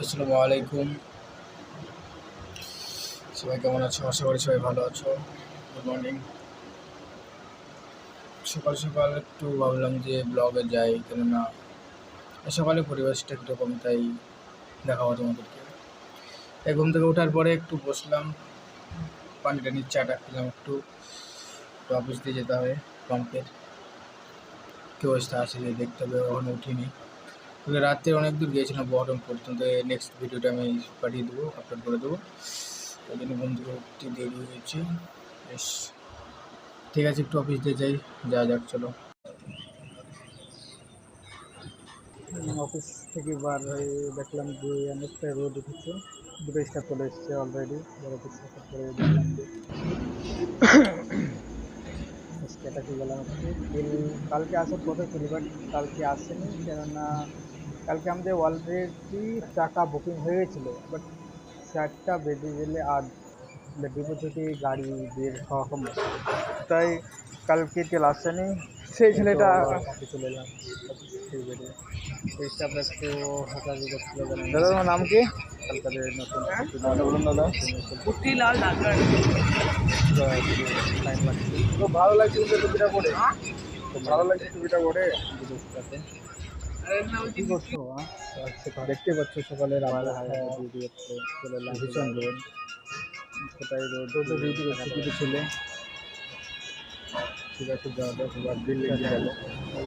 আসসালামু আলাইকুম। সবাই কেমন আছো? আশা করি সবাই ভালো আছো। Good morning. সকাল সকাল একটু ভাবলাম যে ব্লগে যাই, কেননা সকালে পরিবেশটা কীরকম তাই দেখাবো তোমাদেরকে। তাই ঘুম থেকে ওঠার পরে একটু বসলাম, পানি টানি চাটা খেলাম, একটু অফিস দিয়ে যেতে হবে পাম্পের। কী অবস্থা আছে যে দেখতে হবে, ওখানে উঠিনি। তবে রাত্রে অনেক দূর গিয়েছিলাম বহরমপুর, তো নেক্সট ভিডিওটা আমি পাঠিয়ে দেবো, আপলোড করে দেবো। ওই জন্য ঘুম থেকে উঠতে দেরি হয়েছে। বেশ, ঠিক আছে, একটু অফিস দিয়ে যাই, যাক চলো। অফিস থেকে বার হয়ে দেখলাম যে অনেকটা রোদ উঠেছে, দুটো স্টাফ চলে এসছে অলরেডি। অফিস আসার পরে দেখলাম যে স্ট্যাটাসে গেলাম একটু তেল। কালকে আসার কথা ছিল, বাট কালকে আসেনি, কেননা কালকে আমাদের অলরেডি টাকা বুকিং হয়ে গেছিলো। বাট 4টা বেজে গেলে আর ডিপো থেকে গাড়ি বের হওয়া সম্ভব, তাই কালকে তেল আসেনি। সেই ছেলেটা কাছে চলে এলাম অফিস থেকে বেরিয়ে। সেই স্টাফরা একটু হাঁটাহাঁটি করছিল। দাদা তোমার নাম কি? কালকাদের নতুন বলুন দাদা। টাইম লাগছে। তো ভালো লাগছে কিন্তু টুপিটা পরে, ভালো লাগছে টুপিটা পরে। কি করছো? দেখতে পাচ্ছ সকালের আবহাওয়া, চলে এলাম ভীষণ রোদ। কোথায় রোদ তো ডিউটি করছে কিছু ছেলে। ঠিক আছে, যাওয়া যাক, এবার দিল্লি গেল।